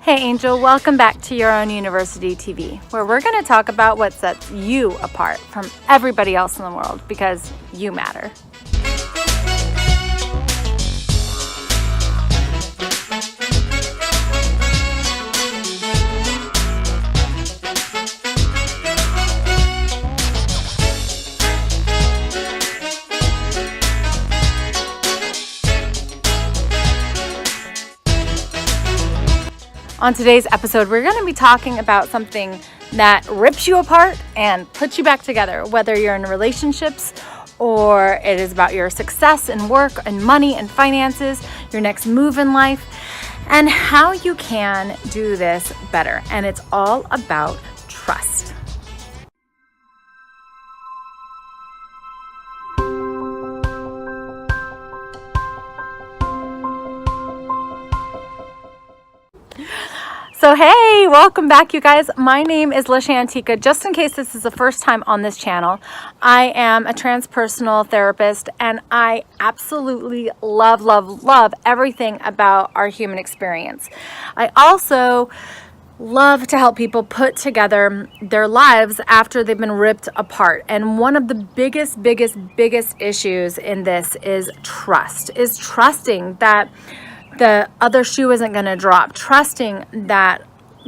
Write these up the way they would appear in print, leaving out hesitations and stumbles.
Hey Angel, welcome back to Your Own University TV, where we're going to talk about what sets you apart from everybody else in the world, because you matter. On today's episode, we're going to be talking about something that rips you apart and puts you back together, whether you're in relationships or it is about your success and work and money and finances, your next move in life, and how you can do this better. And it's all about trust. So hey, welcome back you guys. My name is Lisha Antica. Just in case this is the first time on this channel, I am a transpersonal therapist and I absolutely love everything about our human experience. I also love to help people put together their lives after they've been ripped apart. And one of the biggest issues in this is trust, is trusting that the other shoe isn't going to drop, trusting that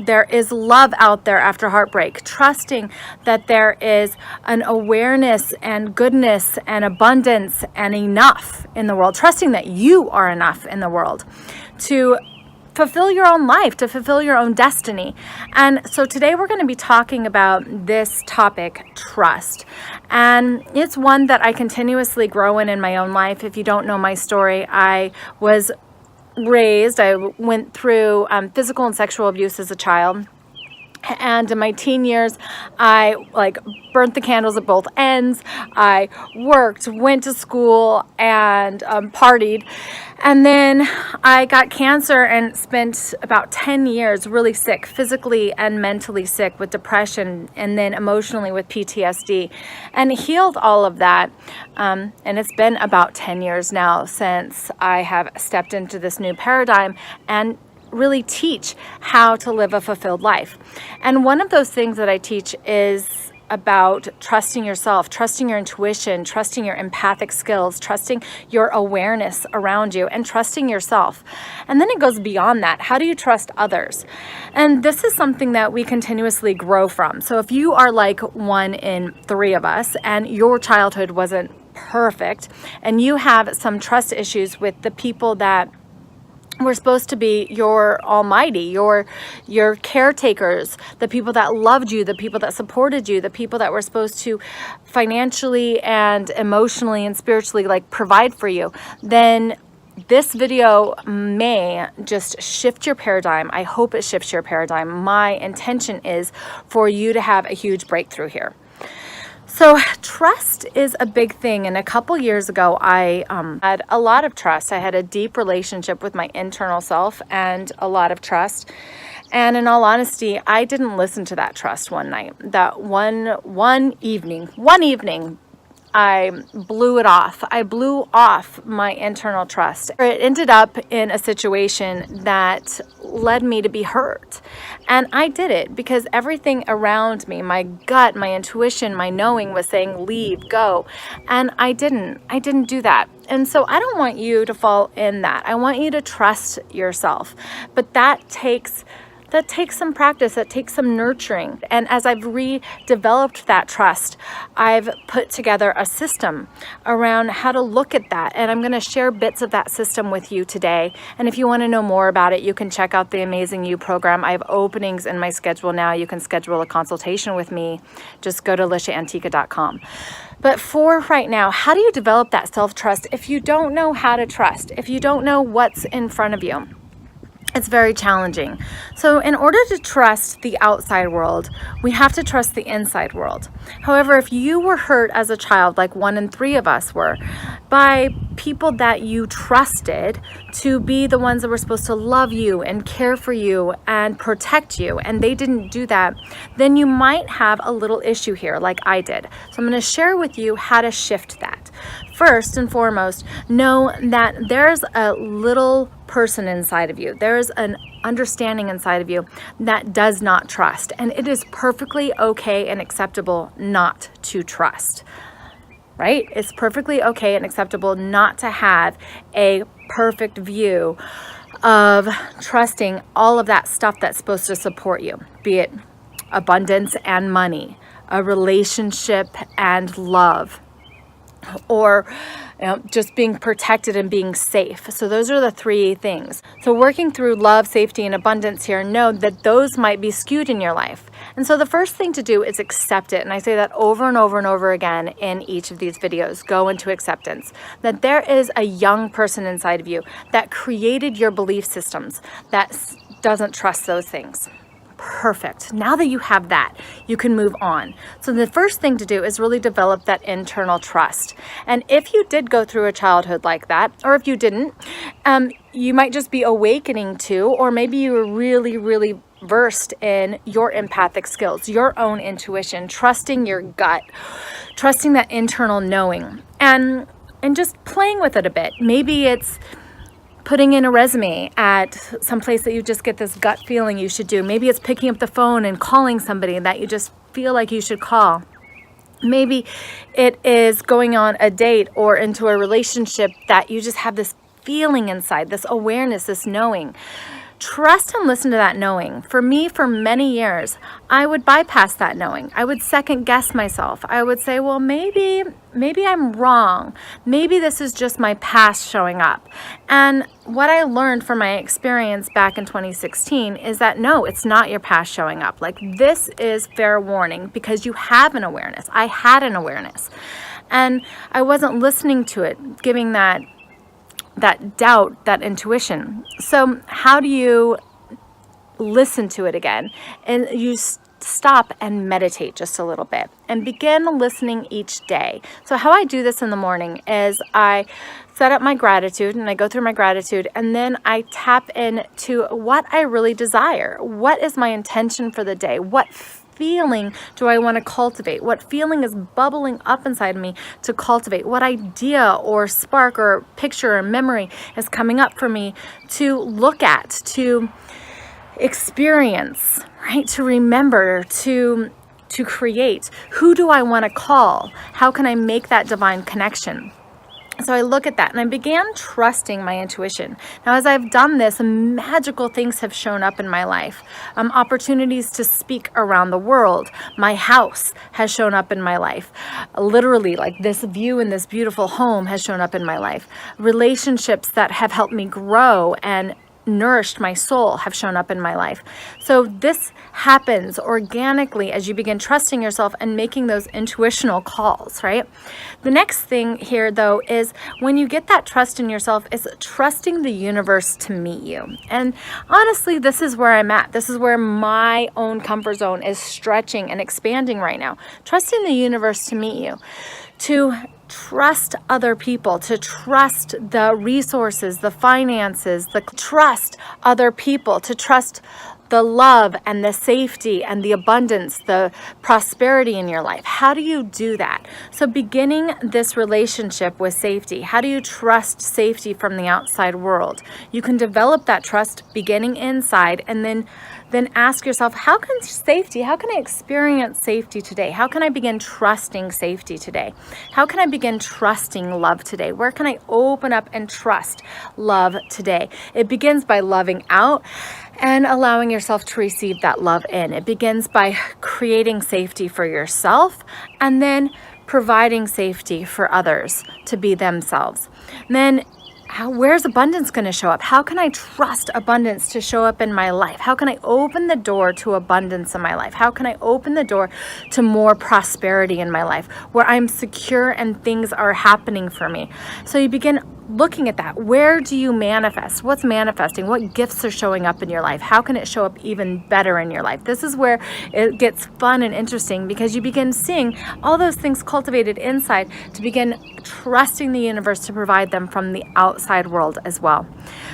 there is love out there after heartbreak, trusting that there is an awareness and goodness and abundance and enough in the world, trusting that you are enough in the world to fulfill your own life, to fulfill your own destiny. And so today we're going to be talking about this topic, trust. And it's one that I continuously grow in my own life. If you don't know my story, I went through physical and sexual abuse as a child. And in my teen years, I burnt the candles at both ends. I worked, went to school, and partied. And then I got cancer and spent about 10 years really sick, physically and mentally sick with depression, and then emotionally with PTSD, and healed all of that. And it's been about 10 years now since I have stepped into this new paradigm and really teach how to live a fulfilled life. And one of those things that I teach is about trusting yourself, trusting your intuition, trusting your empathic skills, trusting your awareness around you, and trusting yourself. And then it goes beyond that. How do you trust others? And this is something that we continuously grow from. So if you are like one in three of us and your childhood wasn't perfect and you have some trust issues with the people that we're supposed to be your almighty, your caretakers, the people that loved you, the people that supported you, the people that were supposed to financially and emotionally and spiritually provide for you, then this video may just shift your paradigm. I hope it shifts your paradigm. My intention is for you to have a huge breakthrough here. So trust is a big thing. And a couple years ago, I had a lot of trust. I had a deep relationship with my internal self and a lot of trust. And in all honesty, I didn't listen to that trust one night. That one evening, I blew it off. I blew off my internal trust. It ended up in a situation that led me to be hurt. And I did it because everything around me, my gut, my intuition, my knowing was saying, leave, go. And I didn't do that. And so I don't want you to fall in that. I want you to trust yourself. But that takes some practice, that takes some nurturing. And as I've redeveloped that trust, I've put together a system around how to look at that. And I'm going to share bits of that system with you today. And if you want to know more about it, you can check out the Amazing You program. I have openings in my schedule now. You can schedule a consultation with me. Just go to lishaantica.com. But for right now, how do you develop that self-trust if you don't know how to trust, if you don't know what's in front of you? It's very challenging. So in order to trust the outside world, we have to trust the inside world. However, if you were hurt as a child, like one in three of us were, by people that you trusted to be the ones that were supposed to love you and care for you and protect you, and they didn't do that, then you might have a little issue here like I did. So I'm going to share with you how to shift that. first and foremost, know that there's a little person inside of you. There's an understanding inside of you that does not trust. And it is perfectly okay and acceptable not to trust, right? It's perfectly okay and acceptable not to have a perfect view of trusting all of that stuff that's supposed to support you, be it abundance and money, a relationship and love, or just being protected and being safe. So those are the three things. So working through love, safety, and abundance here, know that those might be skewed in your life. And so the first thing to do is accept it. And I say that over and over and over again in each of these videos. Go into acceptance. That there is a young person inside of you that created your belief systems that doesn't trust those things. Perfect. Now that you have that, you can move on. So the first thing to do is really develop that internal trust. And if you did go through a childhood like that, or if you didn't, you might just be awakening to, or maybe you were really, really versed in your empathic skills, your own intuition, trusting your gut, trusting that internal knowing, and just playing with it a bit. Maybe it's putting in a resume at some place that you just get this gut feeling you should do. Maybe it's picking up the phone and calling somebody that you just feel like you should call. Maybe it is going on a date or into a relationship that you just have this feeling inside, this awareness, this knowing. Trust and listen to that knowing. For me, for many years, I would bypass that knowing. I would second guess myself. I would say, well, maybe I'm wrong. Maybe this is just my past showing up. And what I learned from my experience back in 2016 is that no, it's not your past showing up. Like, this is fair warning because you have an awareness. I had an awareness. And I wasn't listening to it, giving that doubt, that intuition. So how do you listen to it again? And you stop and meditate just a little bit and begin listening each day. So how I do this in the morning is I set up my gratitude and I go through my gratitude, and then I tap into what I really desire. What is my intention for the day? What feeling do I want to cultivate? What feeling is bubbling up inside of me to cultivate? What idea or spark or picture or memory is coming up for me to look at, to experience, right? To remember, to create? Who do I want to call? How can I make that divine connection? So I look at that and I began trusting my intuition. Now, as I've done this, magical things have shown up in my life. Opportunities to speak around the world. My house has shown up in my life. Literally, like this view in this beautiful home has shown up in my life. Relationships that have helped me grow and nourished my soul have shown up in my life. So this happens organically as you begin trusting yourself and making those intuitional calls, right? The next thing here, though, is when you get that trust in yourself, is trusting the universe to meet you. And honestly, this is where I'm at. This is where my own comfort zone is stretching and expanding right now. Trusting the universe to meet you, to trust other people, to trust the resources, the finances, trust other people, to trust the love and the safety and the abundance, the prosperity in your life. How do you do that? So beginning this relationship with safety, how do you trust safety from the outside world? You can develop that trust beginning inside, and then ask yourself, how can I experience safety today? How can I begin trusting safety today? How can I begin trusting love today? Where can I open up and trust love today? It begins by loving out and allowing yourself to receive that love in. It begins by creating safety for yourself and then providing safety for others to be themselves. And then where's abundance going to show up? How can I trust abundance to show up in my life? How can I open the door to abundance in my life? How can I open the door to more prosperity in my life where I'm secure and things are happening for me? So you begin looking at that. Where do you manifest? What's manifesting? What gifts are showing up in your life? How can it show up even better in your life? This is where it gets fun and interesting, because you begin seeing all those things cultivated inside to begin trusting the universe to provide them from the outside world as well.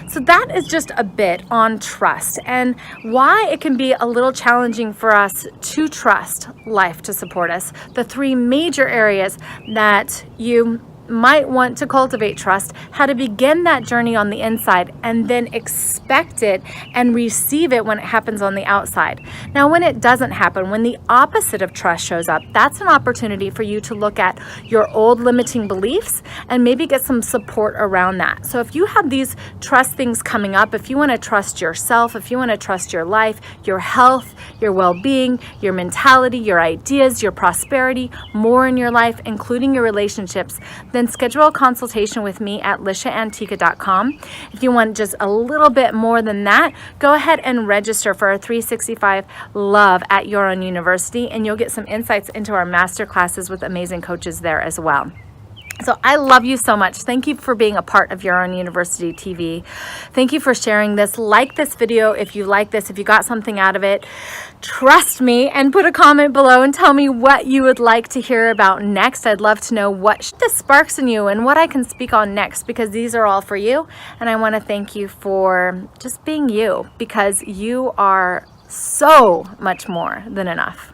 So that is just a bit on trust and why it can be a little challenging for us to trust life to support us. The three major areas that you might want to cultivate trust, how to begin that journey on the inside and then expect it and receive it when it happens on the outside. Now, when it doesn't happen, when the opposite of trust shows up, that's an opportunity for you to look at your old limiting beliefs and maybe get some support around that. So if you have these trust things coming up, if you want to trust yourself, if you want to trust your life, your health, your well-being, your mentality, your ideas, your prosperity, more in your life, including your relationships, then schedule a consultation with me at lishaantica.com. If you want just a little bit more than that, go ahead and register for our 365 Love at Your Own University, and you'll get some insights into our master classes with amazing coaches there as well. So I love you so much. Thank you for being a part of Your Own University TV. Thank you for sharing this. Like this video if you like this, if you got something out of it. Trust me and put a comment below and tell me what you would like to hear about next. I'd love to know what this sparks in you and what I can speak on next, because these are all for you. And I want to thank you for just being you, because you are so much more than enough.